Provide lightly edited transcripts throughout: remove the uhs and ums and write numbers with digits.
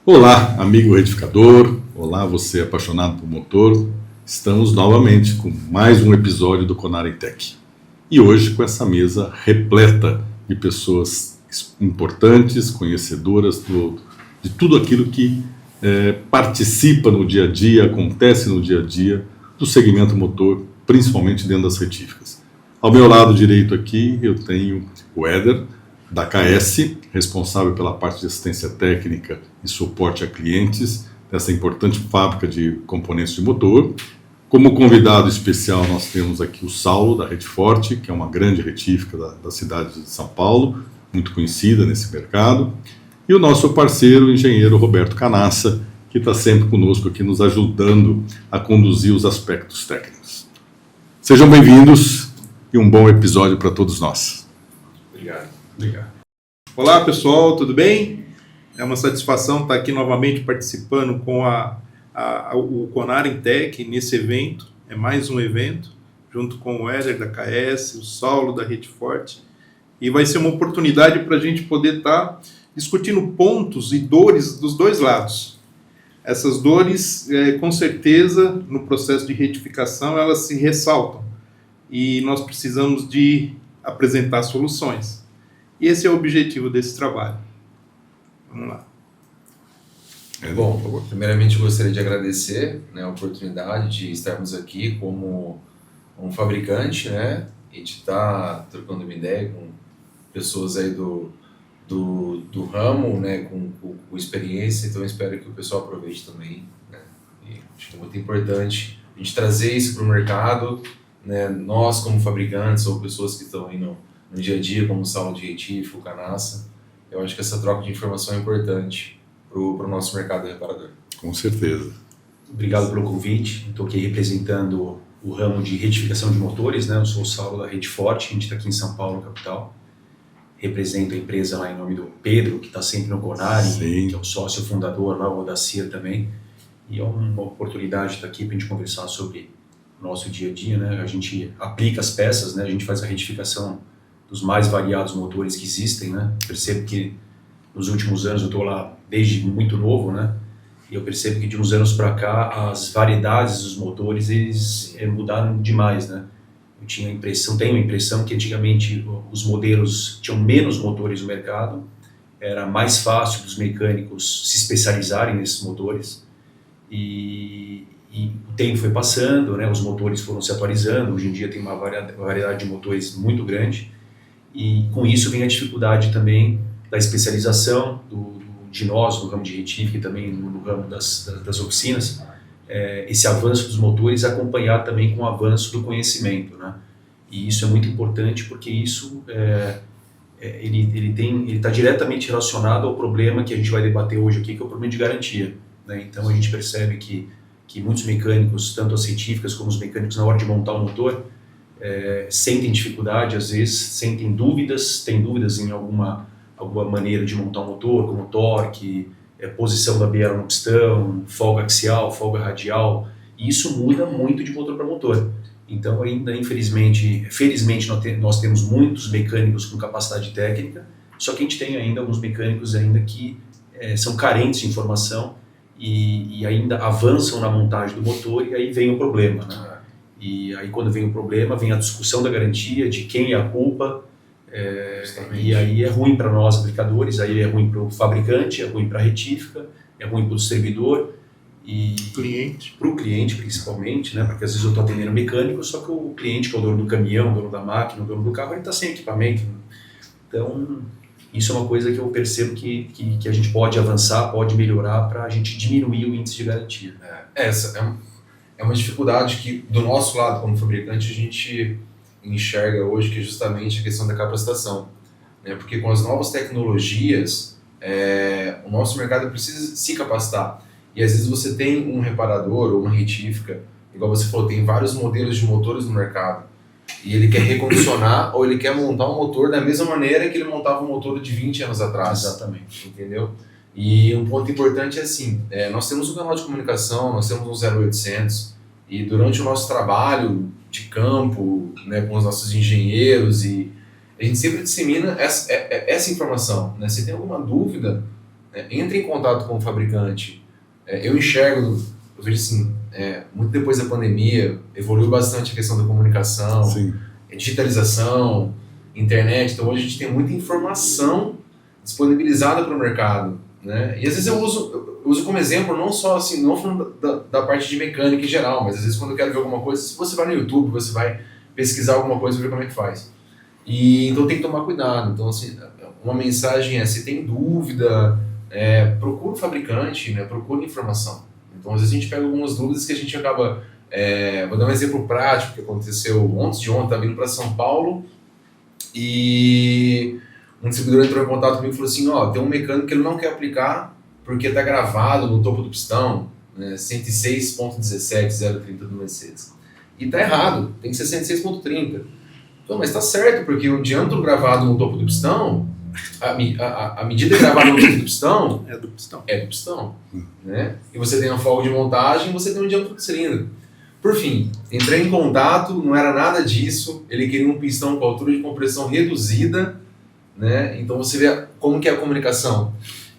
Olá, amigo retificador. Olá, você apaixonado por motor. Estamos novamente com mais um episódio do Conar em Tech. E hoje com essa mesa repleta de pessoas importantes, conhecedoras de tudo aquilo que participa no dia a dia, acontece no dia a dia do segmento motor, principalmente dentro das retíficas. Ao meu lado direito aqui eu tenho o Éder, da KS, responsável pela parte de assistência técnica e suporte a clientes dessa importante fábrica de componentes de motor. Como convidado especial nós temos aqui o Saulo, da Retiforte, que é uma grande retífica da cidade de São Paulo, muito conhecida nesse mercado. E o nosso parceiro, o engenheiro Roberto Canassa, que está sempre conosco aqui nos ajudando a conduzir os aspectos técnicos. Sejam bem-vindos e um bom episódio para todos nós. Obrigado. Olá pessoal, tudo bem? É uma satisfação estar aqui novamente participando com o Conar em Tech nesse evento. É mais um evento, junto com o Éder da KS, o Saulo da Retiforte. E vai ser uma oportunidade para a gente poder estar discutindo pontos e dores dos dois lados. Essas dores, com certeza, no processo de retificação, elas se ressaltam. E nós precisamos de apresentar soluções. E esse é o objetivo desse trabalho. Vamos lá. Bom, primeiramente eu gostaria de agradecer, a oportunidade de estarmos aqui como um fabricante, e de estar trocando uma ideia com pessoas aí do ramo, com experiência. Então eu espero que o pessoal aproveite também. E acho que é muito importante a gente trazer isso para o mercado, nós como fabricantes ou pessoas que estão aí no dia a dia, como o Saulo de Retífico, o Canassa. Eu acho que essa troca de informação é importante para o nosso mercado reparador. Com certeza. Obrigado pelo convite. Estou aqui representando o ramo de retificação de motores, Eu sou o Saulo da Retiforte, a gente está aqui em São Paulo, capital. Represento a empresa lá em nome do Pedro, que está sempre no Conar, que é o sócio fundador lá, o da CIA também. E é uma oportunidade estar aqui para a gente conversar sobre o nosso dia a dia, A gente aplica as peças, A gente faz a retificação dos mais variados motores que existem, Percebo que nos últimos anos, eu estou lá desde muito novo, E eu percebo que de uns anos para cá, as variedades dos motores, eles mudaram demais, Eu tenho a impressão que antigamente os modelos tinham menos motores no mercado, era mais fácil dos mecânicos se especializarem nesses motores, e o tempo foi passando, os motores foram se atualizando, hoje em dia tem uma variedade de motores muito grande, e com isso vem a dificuldade também da especialização de nós no ramo de retífica e também no ramo das oficinas, esse avanço dos motores acompanhar também com o avanço do conhecimento, E isso é muito importante porque isso ele está diretamente relacionado ao problema que a gente vai debater hoje aqui, que é o problema de garantia, Então a gente percebe que muitos mecânicos, tanto as retíficas como os mecânicos na hora de montar o motor, sentem dificuldade, às vezes sentem dúvidas, têm dúvidas em alguma maneira de montar um motor, como torque, posição da biela no pistão, folga axial, folga radial, e isso muda muito de motor para motor. Então ainda, felizmente nós temos muitos mecânicos com capacidade técnica, só que a gente tem ainda alguns mecânicos ainda que são carentes de informação e ainda avançam na montagem do motor, e aí vem o problema, E aí quando vem o problema, vem a discussão da garantia, de quem é a culpa, e aí é ruim para nós aplicadores, aí é ruim para o fabricante, é ruim para a retífica, é ruim para o distribuidor e para o cliente principalmente, Porque às vezes eu estou atendendo mecânico, só que o cliente, que é o dono do caminhão, o dono da máquina, o dono do carro, ele está sem equipamento. Então isso é uma coisa que eu percebo que a gente pode avançar, pode melhorar para a gente diminuir o índice de garantia. Essa é uma dificuldade que, do nosso lado, como fabricante, a gente enxerga hoje, que é justamente a questão da capacitação. Porque com as novas tecnologias, o nosso mercado precisa se capacitar. E às vezes você tem um reparador ou uma retífica, igual você falou, tem vários modelos de motores no mercado, e ele quer recondicionar ou ele quer montar um motor da mesma maneira que ele montava um motor de 20 anos atrás. Exatamente. Entendeu? E um ponto importante é assim, nós temos um canal de comunicação, nós temos um 0800, e durante o nosso trabalho de campo, com os nossos engenheiros, e a gente sempre dissemina essa informação. Se tem alguma dúvida, entre em contato com o fabricante. Eu enxergo, eu vejo assim, muito depois da pandemia, evoluiu bastante a questão da comunicação, Sim. digitalização, internet. Então hoje a gente tem muita informação disponibilizada para o mercado, né? E às vezes eu uso como exemplo, não só assim, não falando da parte de mecânica em geral, mas às vezes quando eu quero ver alguma coisa, se você vai no YouTube, você vai pesquisar alguma coisa e ver como é que faz. E então tem que tomar cuidado. Então assim, uma mensagem se tem dúvida, procura o fabricante, né? Procura informação. Então às vezes a gente pega algumas dúvidas que a gente acaba... vou dar um exemplo prático que aconteceu ontem, estava vindo para São Paulo e um distribuidor entrou em contato comigo e falou assim, tem um mecânico que ele não quer aplicar porque está gravado no topo do pistão, 106.17 030 do Mercedes. E está errado, tem que ser 106.30. Então, mas está certo, porque o diâmetro gravado no topo do pistão, a medida gravada no topo do pistão É do pistão. é do pistão. Né? E você tem a folga de montagem, você tem um diâmetro de cilindro. Por fim, entrei em contato, não era nada disso, ele queria um pistão com altura de compressão reduzida, né? Então você vê como que é a comunicação.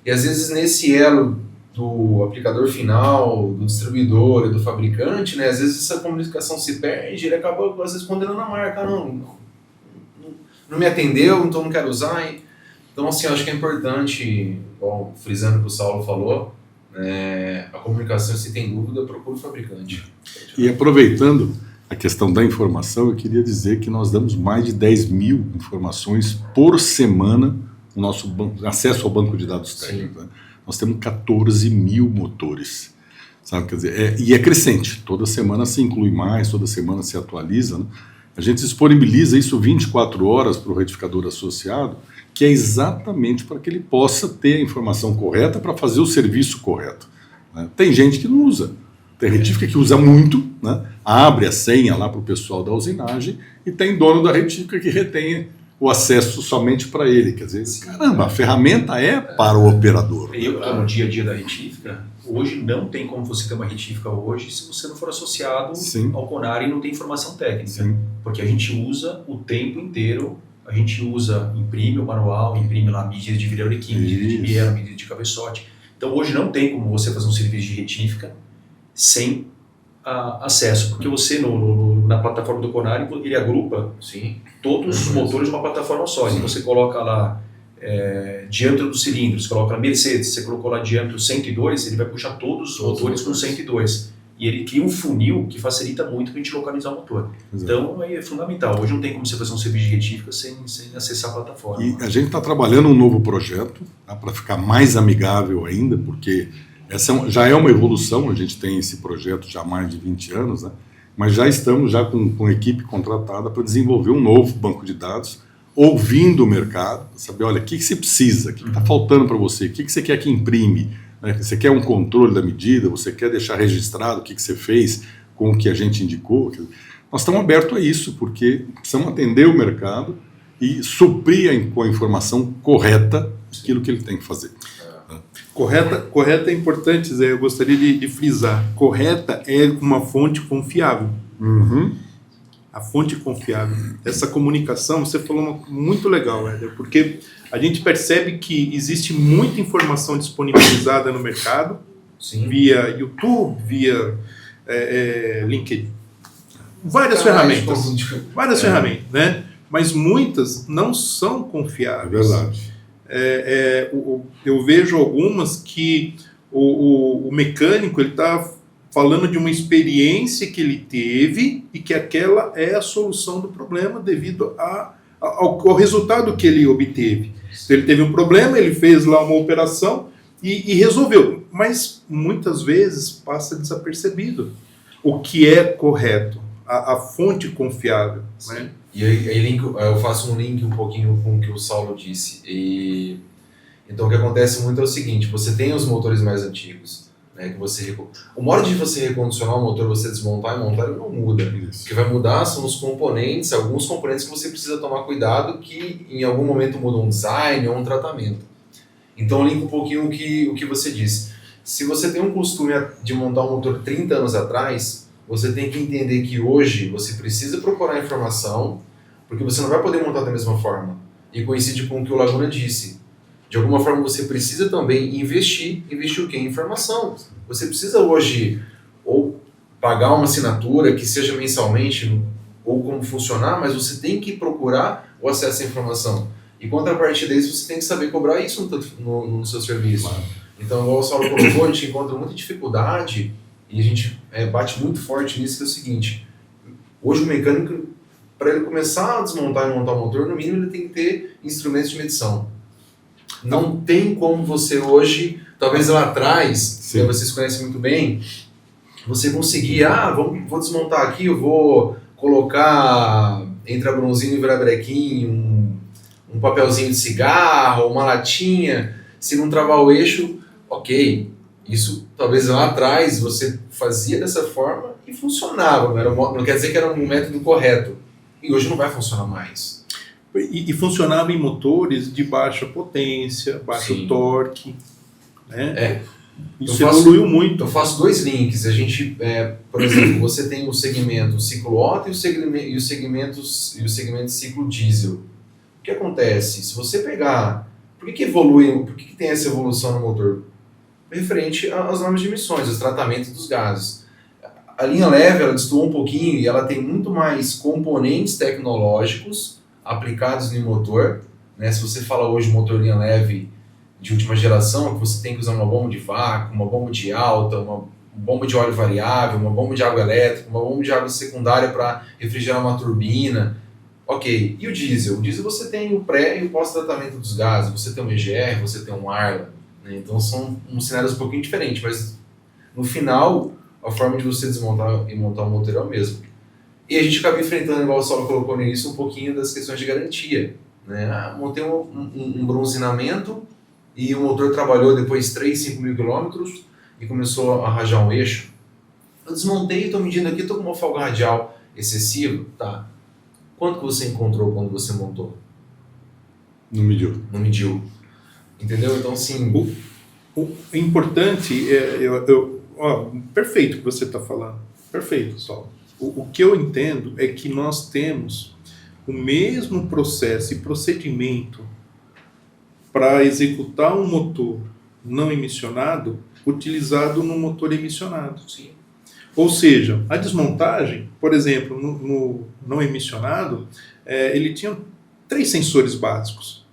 E às vezes nesse elo do aplicador final, do distribuidor e do fabricante, né? Às vezes essa comunicação se perde e ele acaba às vezes condenando a marca, não me atendeu, então não quero usar. Então assim, eu acho que é importante, bom, frisando o que o Saulo falou, a comunicação, se tem dúvida, procura o fabricante. E aproveitando a questão da informação, eu queria dizer que nós damos mais de 10 mil informações por semana no nosso acesso ao banco de dados técnicos. Né? Nós temos 14 mil motores. Sabe? Quer dizer, e é crescente. Toda semana se inclui mais, toda semana se atualiza. Né? A gente disponibiliza isso 24 horas para o retificador associado, que é exatamente para que ele possa ter a informação correta para fazer o serviço correto. Né? Tem gente que não usa. Tem retífica que usa muito, né? Abre a senha lá para o pessoal da usinagem e tem dono da retífica que retém o acesso somente para ele. Quer dizer, caramba, a ferramenta é para o operador. Eu estou no dia a dia da retífica, hoje não tem como você ter uma retífica hoje se você não for associado ao Conar e não tem informação técnica. Sim. Porque a gente usa o tempo inteiro, a gente imprime o manual, imprime lá medida de viraurequim, medida de biela, medida de cabeçote. Então hoje não tem como você fazer um serviço de retífica sem acesso, porque você na plataforma do Conar ele agrupa todos os motores numa plataforma só. Então você coloca lá diâmetro do cilindro, você coloca Mercedes, você colocou lá diâmetro 102, ele vai puxar todos os motores com 102. E ele cria um funil que facilita muito para a gente localizar o motor. Exato. Então é fundamental. Hoje não tem como você fazer um serviço de retífica sem acessar a plataforma. E a gente está trabalhando um novo projeto, tá, para ficar mais amigável ainda, porque essa já é uma evolução. A gente tem esse projeto já há mais de 20 anos, né? Mas já estamos com equipe contratada para desenvolver um novo banco de dados, ouvindo o mercado, saber, olha, o que você precisa, o que está faltando para você, o que você quer que imprime. Você quer um controle da medida, você quer deixar registrado o que você fez com o que a gente indicou. Nós estamos abertos a isso, porque precisamos atender o mercado e suprir com a informação correta aquilo que ele tem que fazer. Correta é importante, Zé, eu gostaria de frisar. Correta é uma fonte confiável. A fonte confiável. Essa comunicação, você falou muito legal, Éder, porque a gente percebe que existe muita informação disponibilizada no mercado, via YouTube, via LinkedIn, várias ferramentas, né? Mas muitas não são confiáveis. É verdade. Eu vejo algumas que o mecânico ele está falando de uma experiência que ele teve e que aquela é a solução do problema devido ao resultado que ele obteve. Então, ele teve um problema, ele fez lá uma operação e resolveu, mas muitas vezes passa desapercebido o que é correto, a fonte confiável. Né? E aí eu faço um link um pouquinho com o que o Saulo disse. Então o que acontece muito é o seguinte: você tem os motores mais antigos, né, que o modo de você recondicionar o motor, você desmontar e montar, ele não muda. Isso. O que vai mudar são os componentes, alguns componentes que você precisa tomar cuidado, que em algum momento mudam um design ou um tratamento. Então eu linko um pouquinho o que você disse. Se você tem um costume de montar um motor 30 anos atrás, você tem que entender que hoje você precisa procurar informação, porque você não vai poder montar da mesma forma. E coincide com o que o Laguna disse. de alguma forma você precisa também investir o quê? Em informação. Você precisa hoje ou pagar uma assinatura que seja mensalmente ou como funcionar, mas você tem que procurar o acesso à informação. E contrapartida disso, você tem que saber cobrar isso no seu serviço. Claro. Então, igual o Saulo colocou, a gente encontra muita dificuldade e a gente bate muito forte nisso, que é o seguinte: hoje o mecânico, para ele começar a desmontar e montar o motor, no mínimo ele tem que ter instrumentos de medição. Não tem como você hoje, talvez lá atrás, que vocês conhecem muito bem, você conseguir, vou desmontar aqui, eu vou colocar entre a bronzina e o virabrequim um papelzinho de cigarro, uma latinha, se não travar o eixo, ok. Isso talvez lá atrás você fazia dessa forma e funcionava, não quer dizer que era um método correto. E hoje não vai funcionar mais. E funcionava em motores de baixa potência, baixo torque, né? Isso evoluiu muito. Eu faço 2 links. A gente, por exemplo, você tem o segmento ciclo Otto e o segmento ciclo diesel. O que acontece? Se você pegar... Por que evolui? Por que tem essa evolução no motor? Referente às normas de emissões, aos tratamentos dos gases. A linha leve, ela destoou um pouquinho e ela tem muito mais componentes tecnológicos aplicados no motor, né? Se você fala hoje motor linha leve de última geração, que você tem que usar uma bomba de vácuo, uma bomba de alta, uma bomba de óleo variável, uma bomba de água elétrica, uma bomba de água secundária para refrigerar uma turbina. Ok, e o diesel? O diesel você tem o pré e o pós-tratamento dos gases, você tem um EGR, você tem um Arla, né? Então são cenários um pouquinho diferentes, mas no final a forma de você desmontar e montar o motor é o mesmo. E a gente acaba enfrentando, igual o Saulo colocou no início, um pouquinho das questões de garantia, né? Montei um bronzinamento e o motor trabalhou depois 3, 5 mil quilômetros e começou a rajar um eixo. Eu desmontei, estou medindo aqui, estou com uma folga radial excessiva, tá? Quanto que você encontrou quando você montou? Não mediu. Não mediu. Entendeu? Então, sim... O importante perfeito o que você está falando. Perfeito, Saulo. O que eu entendo é que nós temos o mesmo processo e procedimento para executar um motor não emissionado utilizado no motor emissionado. Sim. Ou seja, a desmontagem, por exemplo, no não emissionado, ele tinha 3 sensores básicos.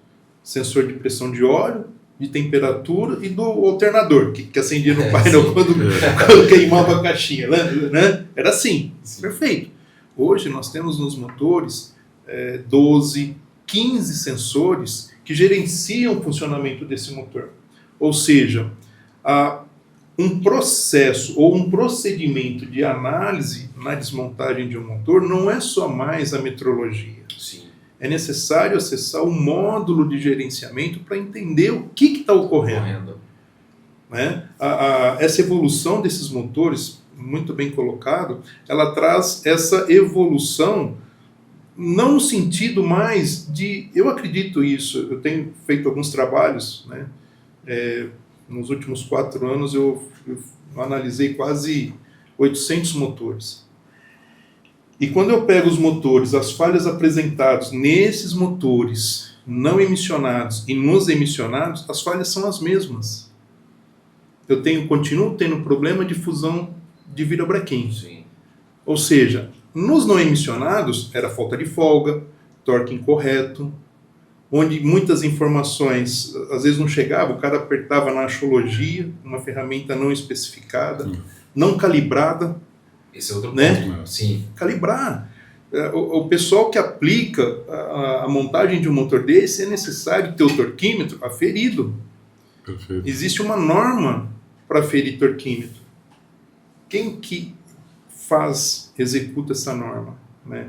Sensor de pressão de óleo, de temperatura e do alternador, que acendia no painel quando queimava a caixinha, né? Era assim, perfeito. Hoje nós temos nos motores 12, 15 sensores que gerenciam o funcionamento desse motor. Ou seja, um processo ou um procedimento de análise na desmontagem de um motor não é só mais a metrologia. Sim. É necessário acessar o módulo de gerenciamento para entender o que está ocorrendo. Né? Essa evolução desses motores, muito bem colocado, ela traz essa evolução não no sentido mais de... Eu acredito isso, eu tenho feito alguns trabalhos, né? Nos últimos 4 anos eu analisei quase 800 motores. E quando eu pego os motores, as falhas apresentadas nesses motores não emissionados e nos emissionados, as falhas são as mesmas. Eu continuo tendo problema de fusão de virabrequim. Sim. Ou seja, nos não emissionados era falta de folga, torque incorreto, onde muitas informações às vezes não chegavam, o cara apertava na axologia, uma ferramenta não especificada, não calibrada. Esse é outro ponto, né? Sim. Calibrar. O pessoal que aplica a montagem de um motor desse é necessário ter o torquímetro aferido. Perfeito. Existe uma norma para aferir torquímetro. Quem que executa essa norma? Né?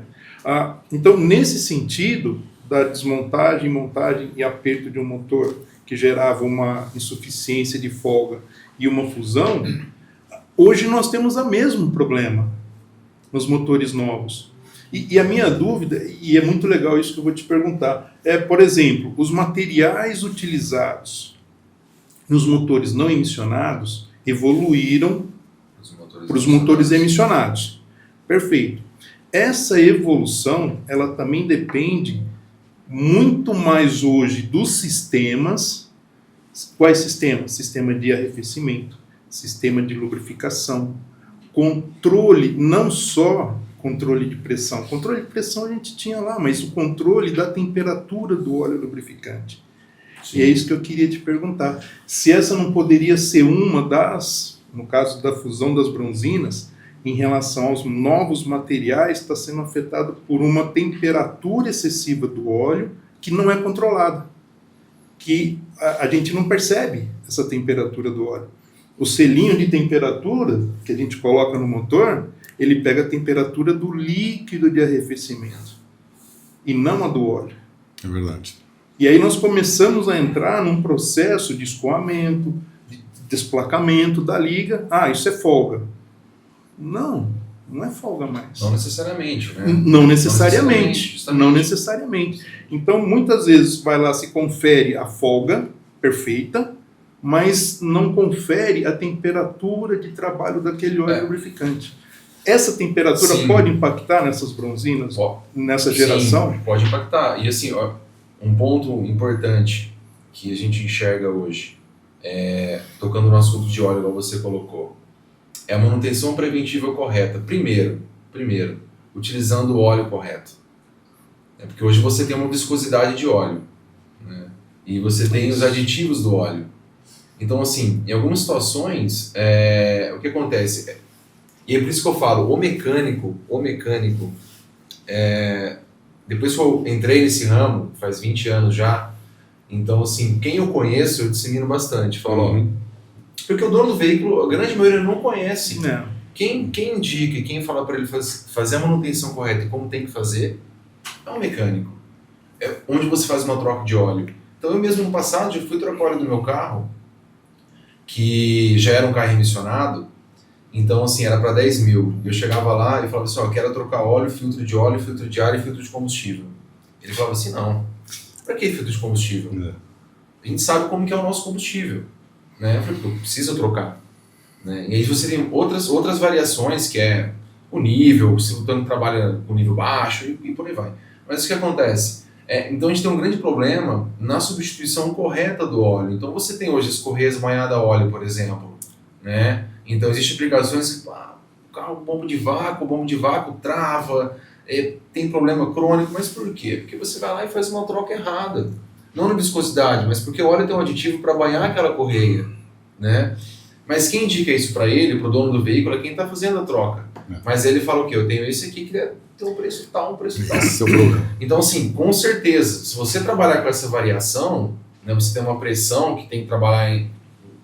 Então, nesse sentido da desmontagem, montagem e aperto de um motor que gerava uma insuficiência de folga e uma fusão, hoje nós temos o mesmo problema nos motores novos. E a minha dúvida, e é muito legal isso que eu vou te perguntar, por exemplo, os materiais utilizados nos motores não emissionados evoluíram para os motores emissionados. Perfeito. Essa evolução, ela também depende muito mais hoje dos sistemas Quais sistemas? Sistema de arrefecimento, sistema de lubrificação, controle, não só controle de pressão. Controle de pressão a gente tinha lá, mas o controle da temperatura do óleo lubrificante. Sim. E é isso que eu queria te perguntar. Se essa não poderia ser uma das, no caso da fusão das bronzinas, em relação aos novos materiais, está sendo afetado por uma temperatura excessiva do óleo que não é controlada. Que a gente não percebe essa temperatura do óleo. O selinho de temperatura que a gente coloca no motor, ele pega a temperatura do líquido de arrefecimento e não a do óleo. É verdade. E aí nós começamos a entrar num processo de escoamento, de desplacamento da liga. Ah, isso é folga. Não é folga mais. Não necessariamente, né? Não necessariamente. Não necessariamente. Então, muitas vezes, vai lá, se confere a folga perfeita, mas não confere a temperatura de trabalho daquele óleo lubrificante. Essa temperatura pode impactar nessas bronzinas, nessa geração? Sim, pode impactar. E assim, um ponto importante que a gente enxerga hoje, tocando no assunto de óleo, como você colocou, é a manutenção preventiva correta. Primeiro, utilizando o óleo correto. Porque hoje você tem uma viscosidade de óleo, né? E você tem os aditivos do óleo. Então, assim, em algumas situações, o que acontece? E é por isso que eu falo, o mecânico, depois que eu entrei nesse ramo, faz 20 anos já, então, assim, quem eu conheço, eu dissemino bastante. Falo, porque o dono do veículo, a grande maioria não conhece. Não. Quem indica e quem fala para ele fazer a manutenção correta e como tem que fazer, é um mecânico. É onde você faz uma troca de óleo. Então, eu mesmo no passado, já fui trocar óleo do meu carro, que já era um carro emissionado. Então, assim, era para 10 mil. Eu chegava lá e falava assim, eu quero trocar óleo, filtro de ar e filtro de combustível. Ele falava assim, não. Para que filtro de combustível? A gente sabe como que é o nosso combustível. Né? Eu falei, precisa trocar. Né? E aí você tem outras variações, que é o nível, se o tanque trabalha com nível baixo e por aí vai. Mas o que acontece? Então a gente tem um grande problema na substituição correta do óleo. Então você tem hoje as correias banhadas a óleo, por exemplo, né? Então existem aplicações que o carro bomba de vácuo trava, tem problema crônico, mas por quê? Porque você vai lá e faz uma troca errada. Não na viscosidade, mas porque o óleo tem um aditivo para banhar aquela correia, né? Mas quem indica isso para ele, para o dono do veículo, é quem está fazendo a troca. Mas ele fala o quê? Eu tenho esse aqui que tem um preço tal, um preço tal. Esse é o problema. Então, assim, com certeza, se você trabalhar com essa variação, né, você tem uma pressão que tem que trabalhar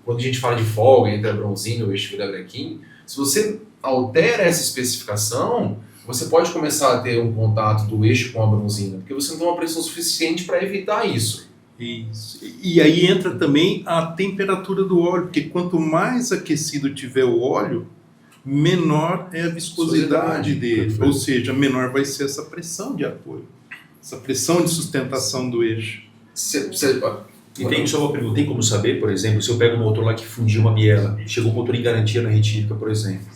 quando a gente fala de folga entre a bronzina e o eixo virabrequim, se você altera essa especificação, você pode começar a ter um contato do eixo com a bronzina, porque você não tem uma pressão suficiente para evitar isso. Isso. E aí entra também a temperatura do óleo, porque quanto mais aquecido tiver o óleo, menor é a viscosidade dele. Perfeito. Ou seja, menor vai ser essa pressão de apoio, essa pressão de sustentação do eixo. Só uma pergunta, tem como saber, por exemplo, se eu pego um motor lá que fundiu uma biela, chegou um motor em garantia na retífica, por exemplo,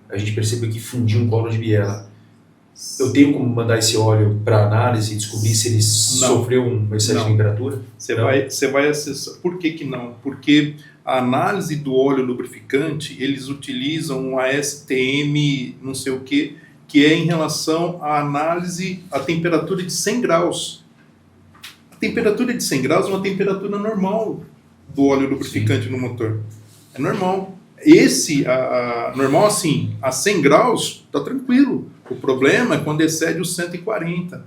a gente percebeu que fundiu um colo de biela, eu tenho como mandar esse óleo para análise e descobrir se ele sofreu um excesso de temperatura? Você vai acessar. Por que não? Porque a análise do óleo lubrificante, eles utilizam um ASTM não sei o que é em relação à análise à temperatura de 100 graus. A temperatura de 100 graus é uma temperatura normal do óleo lubrificante no motor. É normal. Normal assim, a 100 graus, tá tranquilo. O problema é quando excede os 140,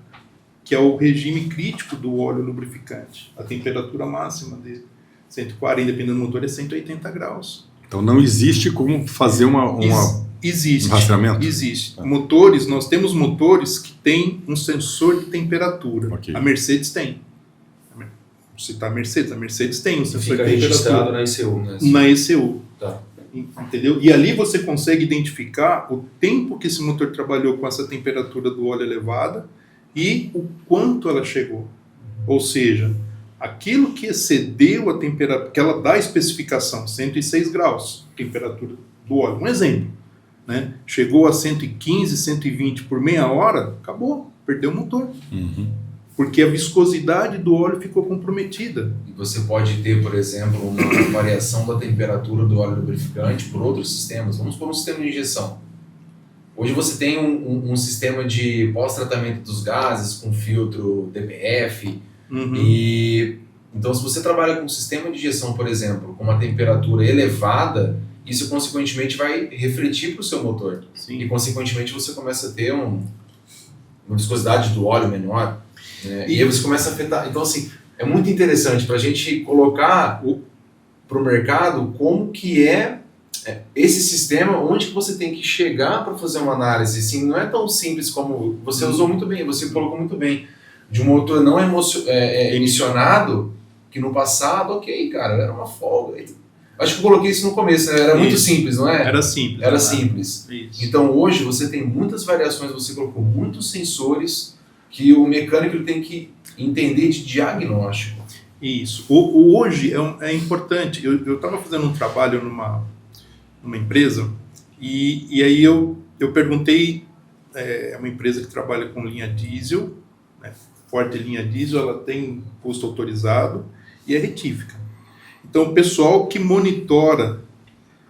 que é o regime crítico do óleo lubrificante. A temperatura máxima dele. 140, dependendo do motor, é 180 graus. Então não existe como fazer Existe. um rastreamento? Existe. Motores, nós temos motores que têm um sensor de temperatura. Okay. A Mercedes tem. Vou citar a Mercedes tem um sensor de temperatura. Registrado na ECU. Na ECU. Tá. Entendeu? E ali você consegue identificar o tempo que esse motor trabalhou com essa temperatura do óleo elevada e o quanto ela chegou. Ou seja, aquilo que excedeu a temperatura, que ela dá a especificação, 106 graus, temperatura do óleo. Um exemplo, né? Chegou a 115, 120 por meia hora, acabou, perdeu o motor. porque a viscosidade do óleo ficou comprometida. E você pode ter, por exemplo, uma variação da temperatura do óleo lubrificante por outros sistemas. Vamos por um sistema de injeção. Hoje você tem um sistema de pós-tratamento dos gases com filtro DPF. E então, se você trabalha com um sistema de injeção, por exemplo, com uma temperatura elevada, isso consequentemente vai refletir para o seu motor. Sim. E consequentemente você começa a ter uma viscosidade do óleo menor. Né? E aí você começa a afetar. Então, assim, é muito interessante para a gente colocar para o mercado como que é esse sistema, onde que você tem que chegar para fazer uma análise. Assim, não é tão simples como você usou muito bem, você colocou muito bem, de um motor não emissionado, que no passado, ok, cara, era uma folga. Acho que eu coloquei isso no começo, né? Era muito simples, não é? Era simples. Era simples. Isso. Então hoje você tem muitas variações, você colocou muitos sensores que o mecânico tem que entender de diagnóstico. Isso. Hoje é importante. Eu estava fazendo um trabalho numa empresa e aí eu perguntei, é uma empresa que trabalha com linha diesel, né, Ford linha diesel, ela tem custo autorizado e é retífica. Então o pessoal que monitora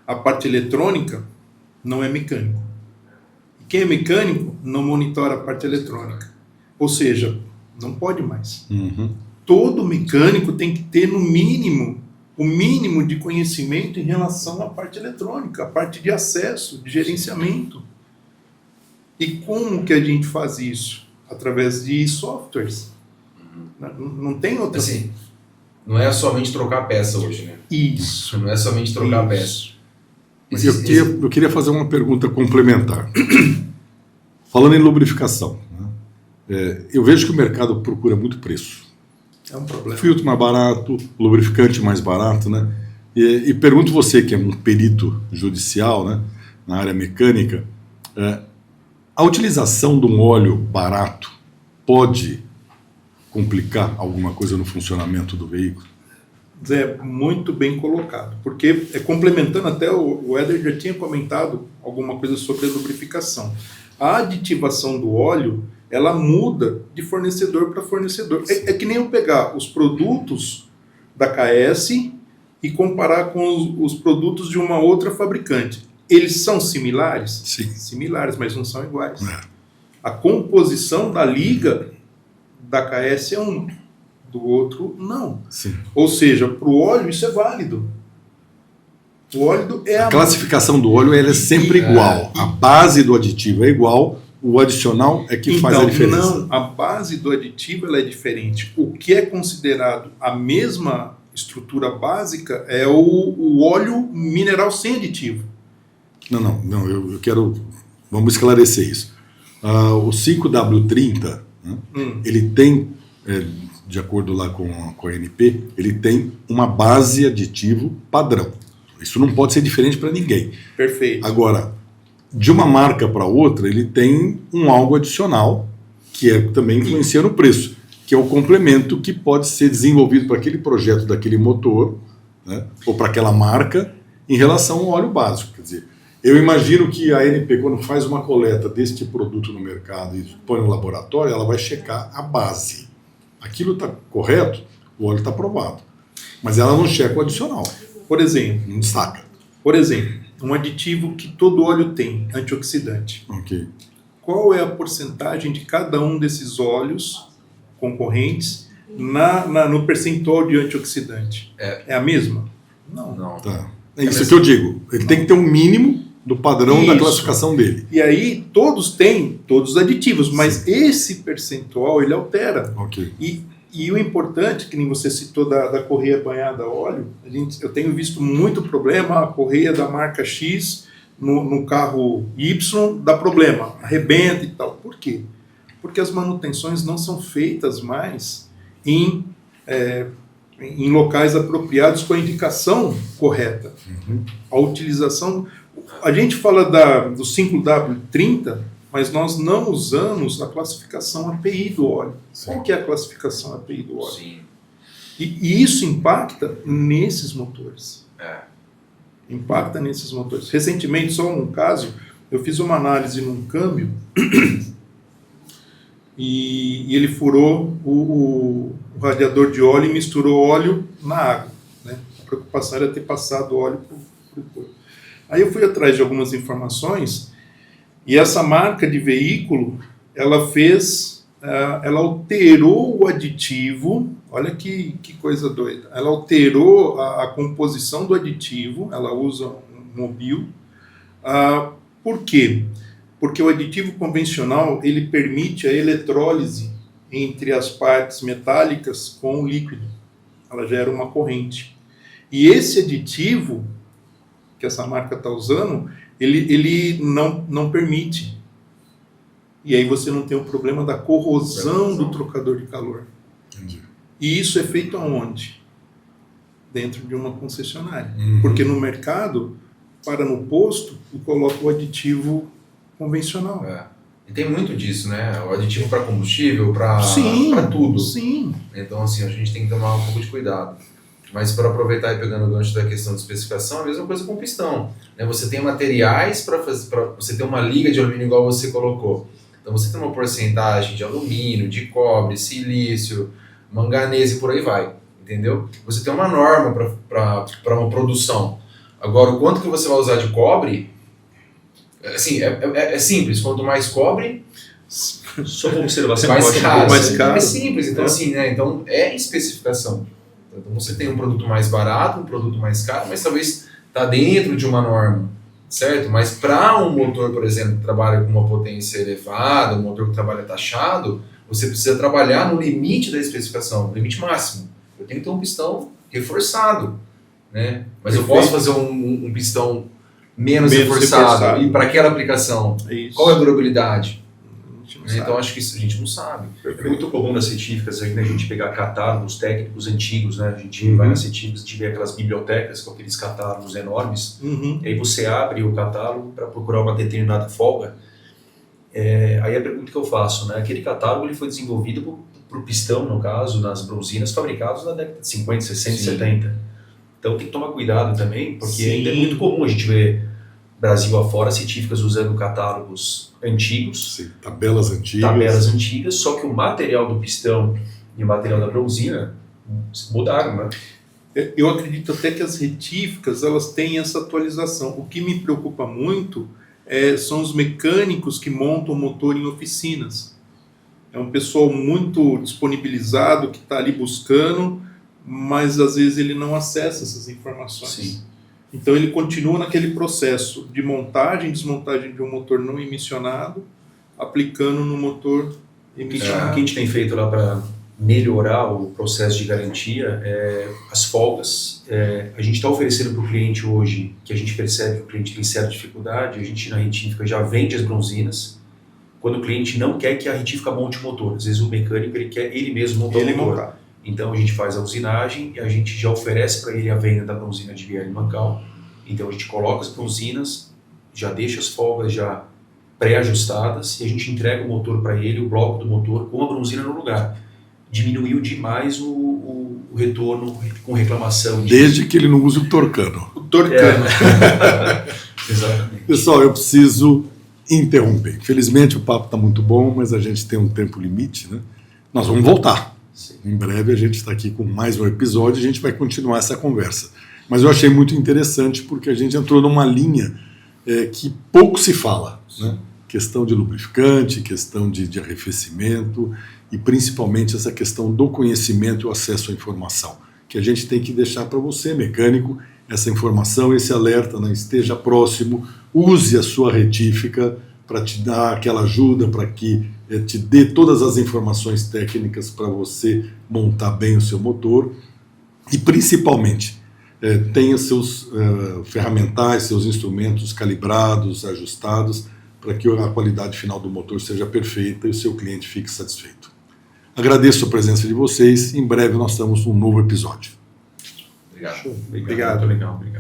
a parte eletrônica não é mecânico. Quem é mecânico não monitora a parte eletrônica. Ou seja, não pode mais. Todo mecânico tem que ter no mínimo o mínimo de conhecimento em relação à parte eletrônica, a parte de acesso, de gerenciamento. E como que a gente faz isso? Através de softwares. Não tem outra... Assim, não é somente trocar peça hoje, né? Isso. Não é somente trocar peça. Eu queria fazer uma pergunta complementar. Falando em lubrificação, né? Eu vejo que o mercado procura muito preço. É um problema. Filtro mais barato, lubrificante mais barato, né? E pergunto você, que é um perito judicial, né, na área mecânica, a utilização de um óleo barato pode complicar alguma coisa no funcionamento do veículo? Zé, muito bem colocado, porque complementando até o Éder já tinha comentado alguma coisa sobre a lubrificação. A aditivação do óleo, ela muda de fornecedor para fornecedor. É que nem eu pegar os produtos da KS e comparar com os produtos de uma outra fabricante. Eles são similares? Sim. Similares, mas não são iguais. A composição da liga da KS é uma, do outro não. Sim. Ou seja, para o óleo isso é válido. O óleo é a classificação do óleo ela é sempre igual. A base do aditivo é igual, o adicional é que faz a diferença. Não, a base do aditivo ela é diferente. O que é considerado a mesma estrutura básica é o óleo mineral sem aditivo. Não, eu quero... Vamos esclarecer isso. O 5W30, né, ele tem, de acordo lá com a ANP, ele tem uma base aditivo padrão. Isso não pode ser diferente para ninguém. Perfeito. Agora, de uma marca para outra, ele tem um algo adicional, que também influencia no preço, que é o complemento que pode ser desenvolvido para aquele projeto daquele motor, né, ou para aquela marca, em relação ao óleo básico. Quer dizer, eu imagino que a ANP, quando faz uma coleta deste produto no mercado e põe no laboratório, ela vai checar a base. Aquilo está correto, o óleo está aprovado. Mas ela não checa o adicional. Por exemplo, não destaca. Por exemplo, um aditivo que todo óleo tem, antioxidante. Ok. Qual é a porcentagem de cada um desses óleos concorrentes no percentual de antioxidante? É a mesma? Não. Tá. É isso que eu digo. Ele tem que ter um mínimo do padrão da classificação dele. E aí todos têm todos os aditivos, mas esse percentual ele altera. Ok. E o importante, que nem você citou da correia banhada a óleo, eu tenho visto muito problema, a correia da marca X no carro Y dá problema, arrebenta e tal. Por quê? Porque as manutenções não são feitas mais em locais apropriados com a indicação correta. A utilização... A gente fala do 5W30, mas nós não usamos a classificação API do óleo. Sim. Qual que é a classificação API do óleo? Sim. E isso impacta nesses motores. Impacta nesses motores. Recentemente, só um caso, eu fiz uma análise num câmbio e ele furou o radiador de óleo e misturou óleo na água, né? A preocupação era ter passado óleo para o corpo. Aí eu fui atrás de algumas informações e essa marca de veículo, ela alterou o aditivo, olha que coisa doida, ela alterou a composição do aditivo, ela usa um mobil. Por quê? Porque o aditivo convencional, ele permite a eletrólise entre as partes metálicas com o líquido. Ela gera uma corrente. E esse aditivo, que essa marca está usando, ele não permite. E aí você não tem o problema da corrosão do trocador de calor. Entendi. E isso é feito aonde? Dentro de uma concessionária. Uhum. Porque no mercado, para no posto e coloca o aditivo convencional. E tem muito disso, né? O aditivo para combustível, para tudo. Sim. Então, assim, a gente tem que tomar um pouco de cuidado. Mas para aproveitar e pegando o gancho da questão de especificação, é a mesma coisa com pistão, né? Você tem materiais para você ter uma liga de alumínio igual você colocou. Então você tem uma porcentagem de alumínio, de cobre, silício, manganês e por aí vai, entendeu? Você tem uma norma para uma produção. Agora, o quanto que você vai usar de cobre, assim, é simples. Quanto mais cobre, Só uma observação. mais caro. mais caro. É simples, então assim, né? Então é especificação. Então você tem um produto mais barato, um produto mais caro, mas talvez está dentro de uma norma, certo? Mas para um motor, por exemplo, que trabalha com uma potência elevada, um motor que trabalha taxado, você precisa trabalhar no limite da especificação, no limite máximo. Eu tenho que ter um pistão reforçado, né? Mas eu posso fazer um pistão menos reforçado. E para aquela aplicação, qual é a durabilidade? Então acho que isso a gente não sabe. É muito comum nas científicas a gente pegar catálogos técnicos antigos, né? A gente vai nas científicas, a gente vê aquelas bibliotecas com aqueles catálogos enormes, e aí você abre o catálogo para procurar uma determinada folga. Aí a pergunta que eu faço, né? Aquele catálogo ele foi desenvolvido por pistão, no caso, nas bronzinas fabricadas na década de 50, 60, 70. Então tem que tomar cuidado também, porque ainda é muito comum a gente ver Brasil afora científicas usando catálogos antigos, Sim, tabelas antigas, só que o material do pistão e o material da bronzina mudaram, né? Eu acredito até que as retíficas elas têm essa atualização. O que me preocupa muito são os mecânicos que montam o motor em oficinas. É um pessoal muito disponibilizado que está ali buscando, mas às vezes ele não acessa essas informações. Sim. Então ele continua naquele processo de montagem e desmontagem de um motor não emissionado, aplicando no motor emissionado. O que a gente tem feito lá para melhorar o processo de garantia as folgas. A gente está oferecendo para o cliente hoje, que a gente percebe que o cliente tem certa dificuldade, a gente na retífica já vende as bronzinas, quando o cliente não quer que a retífica monte o motor. Às vezes o mecânico ele quer ele mesmo montar o motor. Então a gente faz a usinagem e a gente já oferece para ele a venda da bronzina de Biel e Mancal. Então a gente coloca as bronzinas, já deixa as folgas já pré-ajustadas e a gente entrega o motor para ele, o bloco do motor com a bronzina no lugar. Diminuiu demais o retorno com reclamação. Desde que ele não use o torcano. O torcano. Exatamente. Pessoal, eu preciso interromper. Infelizmente o papo está muito bom, mas a gente tem um tempo limite, né? Nós vamos voltar. Sim. Em breve a gente está aqui com mais um episódio e a gente vai continuar essa conversa. Mas eu achei muito interessante porque a gente entrou numa linha que pouco se fala, né? Questão de lubrificante, questão de arrefecimento e principalmente essa questão do conhecimento e o acesso à informação, que a gente tem que deixar para você, mecânico, essa informação, esse alerta, né? Esteja próximo, use a sua retífica para te dar aquela ajuda, para que te dê todas as informações técnicas para você montar bem o seu motor e principalmente tenha seus ferramentais, seus instrumentos calibrados, ajustados, para que a qualidade final do motor seja perfeita e o seu cliente fique satisfeito. Agradeço a presença de vocês, em breve nós estamos num novo episódio. Obrigado. Obrigado. Muito legal. Obrigado.